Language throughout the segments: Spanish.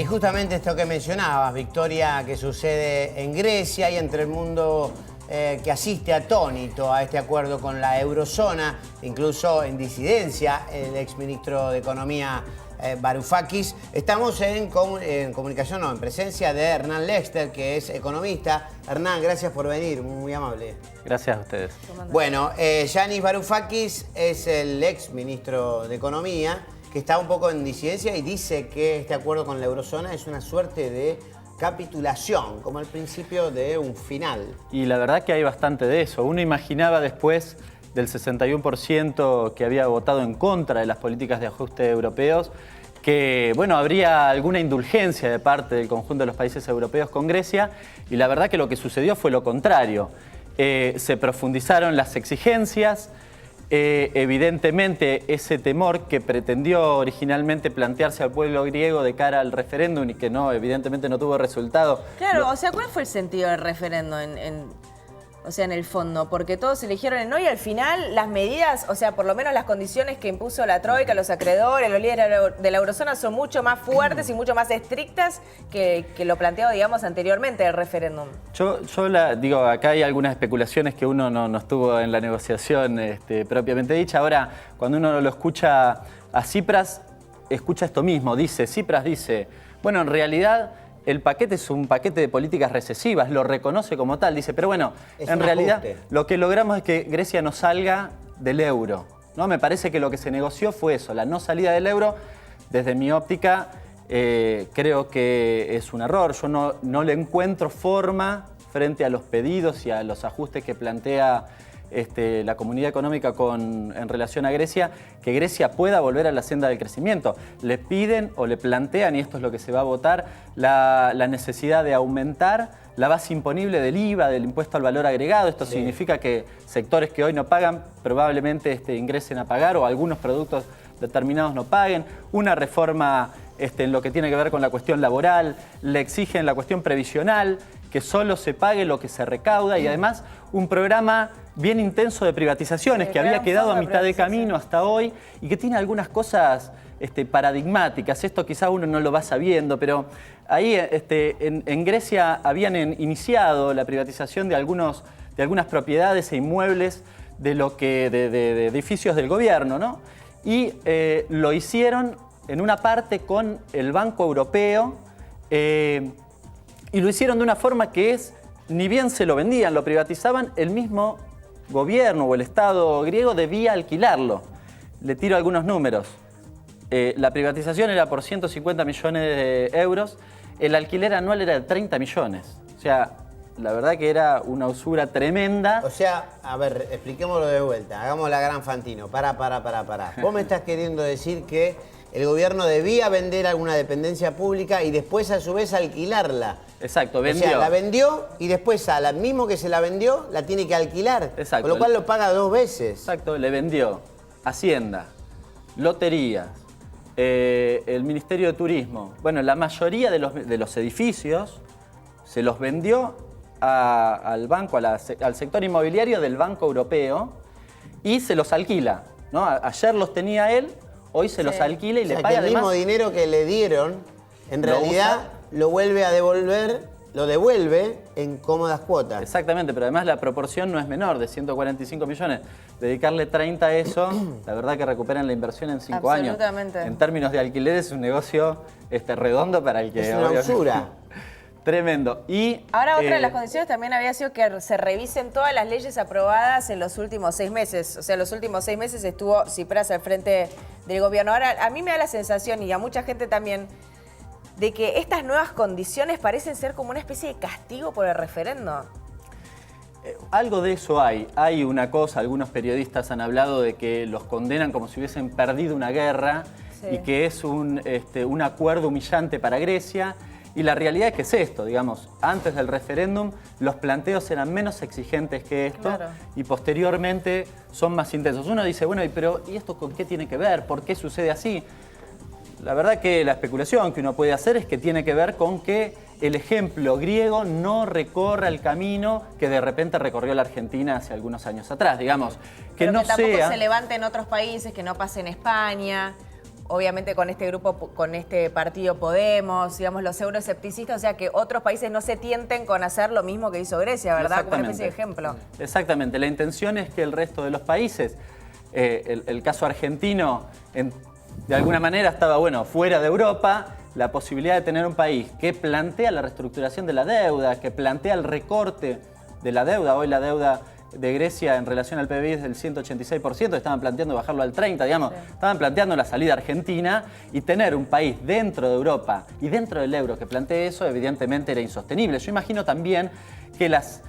justamente esto que mencionabas, Victoria, que sucede en Grecia y entre el mundo que asiste atónito a este acuerdo con la eurozona, incluso en disidencia, el exministro de Economía Varoufakis. Estamos en comunicación, no, en presencia de Hernán Lexter, que es economista. Hernán, gracias por venir, muy amable. Gracias a ustedes. Bueno, Yanis Varoufakis es el exministro de Economía, que está un poco en disidencia y dice que este acuerdo con la eurozona es una suerte de capitulación, como el principio de un final. Y la verdad que hay bastante de eso. Uno imaginaba después del 61% que había votado en contra de las políticas de ajuste europeos, que bueno, habría alguna indulgencia de parte del conjunto de los países europeos con Grecia, y la verdad que lo que sucedió fue lo contrario. Se profundizaron las exigencias. Evidentemente ese temor que pretendió originalmente plantearse al pueblo griego de cara al referéndum y que no, evidentemente no tuvo resultado. Claro, o sea, ¿cuál fue el sentido del referéndum o sea, en el fondo? Porque todos eligieron el no y al final las medidas, o sea, por lo menos las condiciones que impuso la Troika, los acreedores, los líderes de la eurozona son mucho más fuertes y mucho más estrictas que lo planteado, digamos, anteriormente el referéndum. Yo digo, acá hay algunas especulaciones que uno no estuvo en la negociación propiamente dicha. Ahora, cuando uno lo escucha a Tsipras, escucha esto mismo. Tsipras dice, bueno, en realidad el paquete es un paquete de políticas recesivas, lo reconoce como tal. Dice, pero bueno, en realidad lo que logramos es que Grecia no salga del euro, ¿no? Me parece que lo que se negoció fue eso, la no salida del euro. Desde mi óptica, creo que es un error. Yo no le encuentro forma frente a los pedidos y a los ajustes que plantea la Comunidad Económica en relación a Grecia, que Grecia pueda volver a la senda del crecimiento. Le piden o le plantean, y esto es lo que se va a votar, la necesidad de aumentar la base imponible del IVA, del impuesto al valor agregado. Esto significa que sectores que hoy no pagan probablemente ingresen a pagar, o algunos productos determinados no paguen. Una reforma en lo que tiene que ver con la cuestión laboral. Le exigen la cuestión previsional, que solo se pague lo que se recauda, y además un programa bien intenso de privatizaciones que había quedado a mitad de camino hasta hoy y que tiene algunas cosas paradigmáticas. Esto quizá uno no lo va sabiendo, pero ahí en Grecia habían iniciado la privatización de algunas propiedades e inmuebles de edificios del gobierno, ¿no? Y lo hicieron en una parte con el Banco Europeo, y lo hicieron de una forma que ni bien se lo vendían, lo privatizaban, el mismo gobierno o el Estado griego debía alquilarlo. Le tiro algunos números. La privatización era por 150 millones de euros, el alquiler anual era de 30 millones. O sea, la verdad que era una usura tremenda. O sea, a ver, expliquémoslo de vuelta, hagamos la gran Fantino. Pará. Vos me estás queriendo decir que el gobierno debía vender alguna dependencia pública y después a su vez alquilarla. Exacto, vendió. O sea, la vendió y después al mismo que se la vendió la tiene que alquilar. Exacto. Con lo cual lo paga 2 veces. Exacto, le vendió Hacienda, Loterías, el Ministerio de Turismo. Bueno, la mayoría de los edificios se los vendió al banco, al sector inmobiliario del Banco Europeo, y se los alquila, ¿no? Ayer los tenía él, hoy se los alquila y le paga el mismo dinero que le dieron, en realidad lo vuelve a devolver, lo devuelve en cómodas cuotas. Exactamente, pero además la proporción no es menor, de 145 millones. Dedicarle 30 a eso, la verdad que recuperan la inversión en 5 años. Absolutamente. En términos de alquiler es un negocio redondo para el que... Es una usura. Tremendo. Y ahora, otra de las condiciones también había sido que se revisen todas las leyes aprobadas en los últimos 6 meses. O sea, los últimos 6 meses estuvo Tsipras al frente del gobierno. Ahora, a mí me da la sensación, y a mucha gente también, de que estas nuevas condiciones parecen ser como una especie de castigo por el referéndum. Algo de eso hay. Hay una cosa, algunos periodistas han hablado de que los condenan como si hubiesen perdido una guerra, y que es un acuerdo humillante para Grecia. Y la realidad es que es esto, digamos, antes del referéndum los planteos eran menos exigentes que esto, y posteriormente son más intensos. Uno dice, bueno, pero ¿y esto con qué tiene que ver? ¿Por qué sucede así? La verdad que la especulación que uno puede hacer es que tiene que ver con que el ejemplo griego no recorra el camino que de repente recorrió la Argentina hace algunos años atrás, digamos. Pero que tampoco se levante en otros países, que no pase en España. obviamente con este grupo, con este partido Podemos, digamos, los euroescepticistas, o sea, que otros países no se tienten con hacer lo mismo que hizo Grecia, ¿verdad? Como una especie de ejemplo. Exactamente. La intención es que el resto de los países, el caso argentino, de alguna manera estaba, bueno, fuera de Europa, la posibilidad de tener un país que plantea la reestructuración de la deuda, que plantea el recorte de la deuda. Hoy la deuda de Grecia en relación al PBI es del 186%, estaban planteando bajarlo al 30%, digamos, estaban planteando la salida argentina, y tener un país dentro de Europa y dentro del euro que plantee eso, evidentemente era insostenible. Yo imagino también que las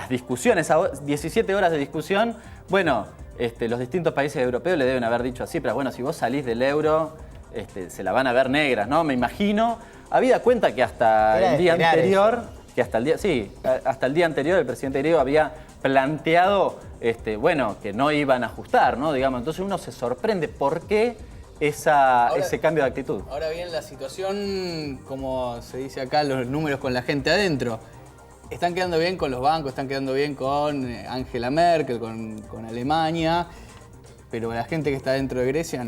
discusiones, 17 horas de discusión, bueno, los distintos países europeos le deben haber dicho así, pero bueno, si vos salís del euro, se la van a ver negras, ¿no? Me imagino, habida cuenta que hasta el día anterior, hasta el día anterior el presidente griego había planteado, bueno, que no iban a ajustar, ¿no? Digamos, entonces uno se sorprende por qué ese cambio de actitud. Ahora bien, la situación, como se dice acá, los números con la gente adentro, están quedando bien con los bancos, están quedando bien con Angela Merkel, con Alemania, pero la gente que está dentro de Grecia,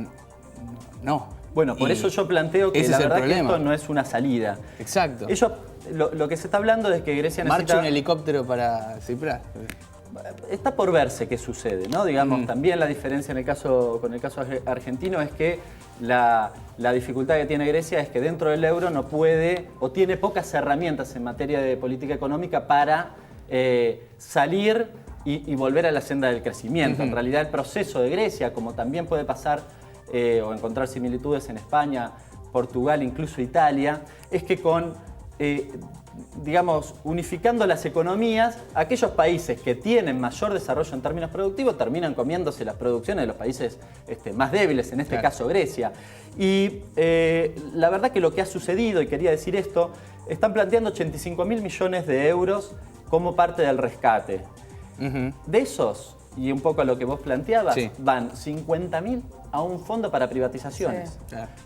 no. Bueno, por eso yo planteo que la verdad que esto no es una salida. Exacto. Lo que se está hablando es que Grecia necesita... Marcha un helicóptero para Tsipras. Está por verse qué sucede, ¿no? Digamos, también la diferencia con el caso argentino es que la dificultad que tiene Grecia es que dentro del euro no puede o tiene pocas herramientas en materia de política económica para salir y volver a la senda del crecimiento. En realidad el proceso de Grecia, como también puede pasar o encontrar similitudes en España, Portugal, incluso Italia, es que digamos, unificando las economías, aquellos países que tienen mayor desarrollo en términos productivos terminan comiéndose las producciones de los países más débiles, en este caso Grecia. Y la verdad que lo que ha sucedido, y quería decir esto, están planteando 85.000 millones de euros como parte del rescate. De esos, y un poco a lo que vos planteabas, van 50.000 a un fondo para privatizaciones,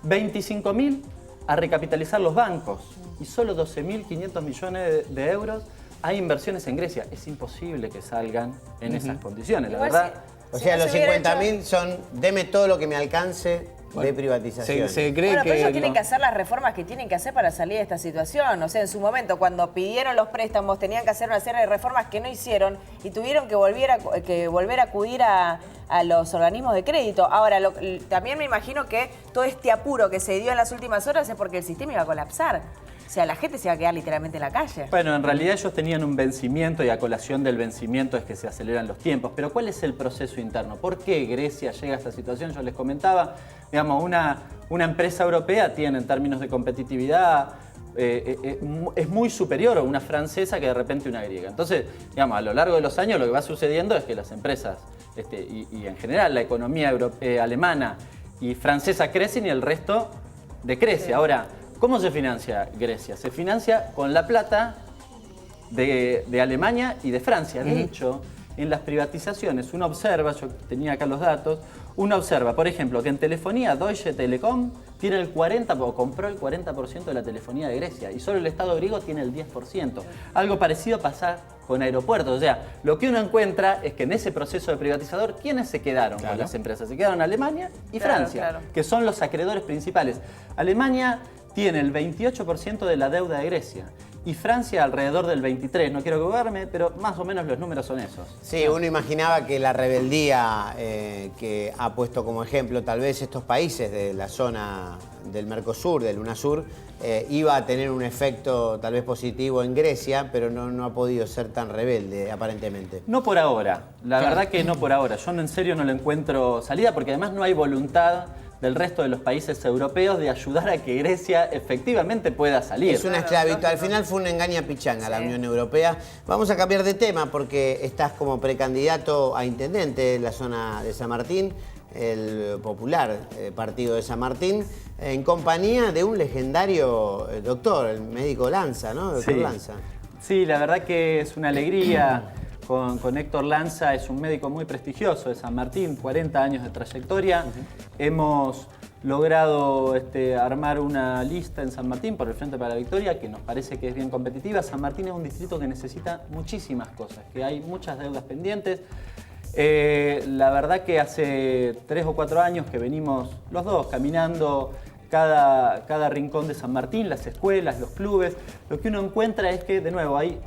25.000 a recapitalizar los bancos y solo 12.500 millones de euros a inversiones en Grecia. Es imposible que salgan en esas condiciones, la verdad. O sea, los 50.000 son, deme todo lo que me alcance de privatización. Se cree pero que ellos tienen que hacer las reformas que tienen que hacer para salir de esta situación. O sea, en su momento, cuando pidieron los préstamos, tenían que hacer una serie de reformas que no hicieron y tuvieron que volver a acudir a los organismos de crédito. Ahora, también me imagino que todo este apuro que se dio en las últimas horas es porque el sistema iba a colapsar. O sea, la gente se va a quedar literalmente en la calle. Bueno, en realidad ellos tenían un vencimiento y a colación del vencimiento es que se aceleran los tiempos. Pero ¿cuál es el proceso interno? ¿Por qué Grecia llega a esta situación? Yo les comentaba, digamos, una empresa europea tiene en términos de competitividad, es muy superior a una francesa que de repente una griega. Entonces, digamos, a lo largo de los años lo que va sucediendo es que las empresas y en general la economía alemana y francesa crecen y el resto decrece. Ahora, ¿cómo se financia Grecia? Se financia con la plata de Alemania y de Francia. De hecho, en las privatizaciones uno observa, yo tenía acá los datos, uno observa, por ejemplo, que en telefonía Deutsche Telekom tiene el 40% o compró el 40% de la telefonía de Grecia y solo el Estado griego tiene el 10%. Algo parecido pasa con aeropuertos. O sea, lo que uno encuentra es que en ese proceso de privatizador, ¿quiénes se quedaron con las empresas? Se quedaron Alemania y Francia, que son los acreedores principales. Alemania tiene el 28% de la deuda de Grecia y Francia alrededor del 23%. No quiero equivocarme, pero más o menos los números son esos. Sí, uno imaginaba que la rebeldía que ha puesto como ejemplo tal vez estos países de la zona del Mercosur, del UNASUR, iba a tener un efecto tal vez positivo en Grecia, pero no ha podido ser tan rebelde, aparentemente. No por ahora, la verdad que no por ahora. Yo en serio no le encuentro salida porque además no hay voluntad del resto de los países europeos de ayudar a que Grecia efectivamente pueda salir. Es una esclavitud. Al final fue una engaña pichanga la Unión Europea. Vamos a cambiar de tema porque estás como precandidato a intendente en la zona de San Martín, el popular partido de San Martín, en compañía de un legendario doctor, el médico Lanza, ¿no? Doctor Lanza. Sí, la verdad que es una alegría. Con Héctor Lanza, es un médico muy prestigioso de San Martín, 40 años de trayectoria. Hemos logrado armar una lista en San Martín por el Frente para la Victoria que nos parece que es bien competitiva. San Martín es un distrito que necesita muchísimas cosas, que hay muchas deudas pendientes. La verdad que hace 3 o 4 años que venimos los dos caminando cada rincón de San Martín, las escuelas, los clubes. Lo que uno encuentra es que, de nuevo, hay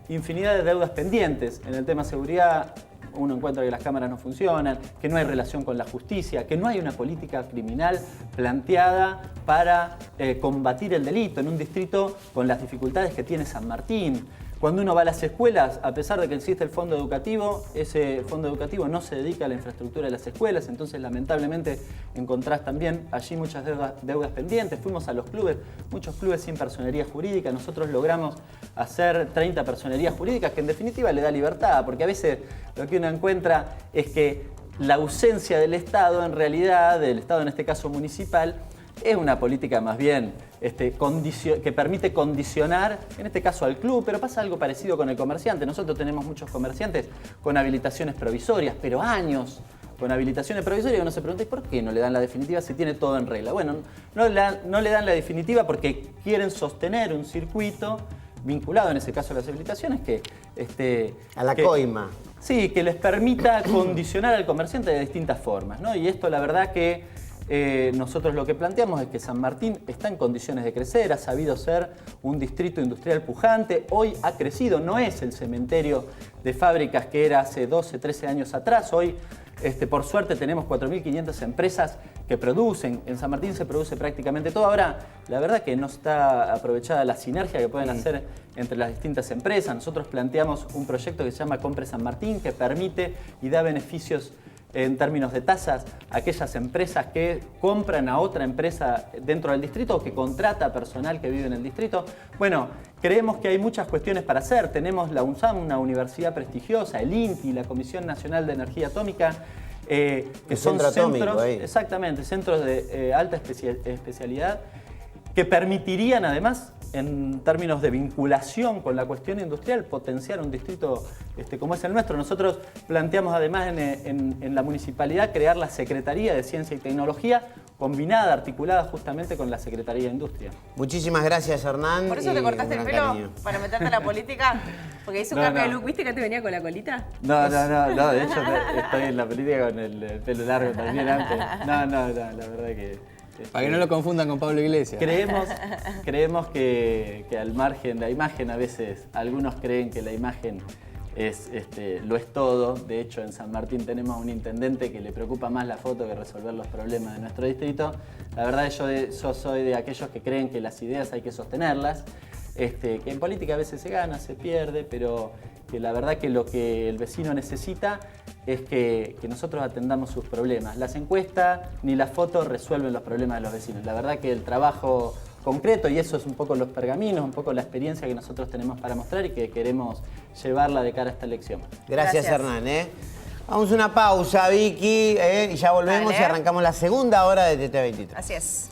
infinidad de deudas pendientes. En el tema seguridad, uno encuentra que las cámaras no funcionan, que no hay relación con la justicia, que no hay una política criminal planteada para combatir el delito en un distrito con las dificultades que tiene San Martín. Cuando uno va a las escuelas, a pesar de que existe el fondo educativo, ese fondo educativo no se dedica a la infraestructura de las escuelas, entonces lamentablemente encontrás también allí muchas deudas pendientes. Fuimos a los clubes, muchos clubes sin personería jurídica, nosotros logramos hacer 30 personerías jurídicas, que en definitiva le da libertad, porque a veces lo que uno encuentra es que la ausencia del Estado, en realidad, del Estado en este caso municipal, es una política más bien que permite condicionar, en este caso al club, pero pasa algo parecido con el comerciante. Nosotros tenemos muchos comerciantes con habilitaciones provisorias, pero años con habilitaciones provisorias, y uno se pregunta, ¿y por qué no le dan la definitiva si tiene todo en regla? Bueno, no le dan la definitiva porque quieren sostener un circuito vinculado, en ese caso a las habilitaciones, a la coima. Sí, que les permita condicionar al comerciante de distintas formas, ¿no? Y esto la verdad que nosotros lo que planteamos es que San Martín está en condiciones de crecer, ha sabido ser un distrito industrial pujante, hoy ha crecido, no es el cementerio de fábricas que era hace 12, 13 años atrás, hoy por suerte tenemos 4.500 empresas que producen, en San Martín se produce prácticamente todo. Ahora, la verdad que no está aprovechada la sinergia que pueden hacer entre las distintas empresas. Nosotros planteamos un proyecto que se llama Compre San Martín, que permite y da beneficios en términos de tasas a aquellas empresas que compran a otra empresa dentro del distrito o que contrata personal que vive en el distrito. Bueno, creemos que hay muchas cuestiones para hacer. Tenemos la UNSAM, una universidad prestigiosa, el INTI, la Comisión Nacional de Energía Atómica, que son centros, exactamente, centros de alta especialidad que permitirían además, en términos de vinculación con la cuestión industrial, potenciar un distrito como es el nuestro. Nosotros planteamos además en la municipalidad crear la Secretaría de Ciencia y Tecnología, combinada, articulada justamente con la Secretaría de Industria. Muchísimas gracias, Hernán. ¿Por eso te cortaste el pelo? ¿Para meterte en la política? Porque hizo un cambio de look. ¿Viste que te venía con la colita? No, de hecho estoy en la política con el pelo largo también antes. No, la verdad que... Para que no lo confundan con Pablo Iglesias. Creemos que al margen, la imagen a veces, algunos creen que la imagen lo es todo. De hecho, en San Martín tenemos un intendente que le preocupa más la foto que resolver los problemas de nuestro distrito. La verdad yo soy de aquellos que creen que las ideas hay que sostenerlas, que en política a veces se gana, se pierde, pero que la verdad que lo que el vecino necesita es que nosotros atendamos sus problemas. Las encuestas ni las fotos resuelven los problemas de los vecinos. La verdad que el trabajo concreto, y eso es un poco los pergaminos, un poco la experiencia que nosotros tenemos para mostrar y que queremos llevarla de cara a esta elección. Gracias. Hernán. Vamos a una pausa, Vicky, y ya volvemos y arrancamos la segunda hora de TT23. Así es.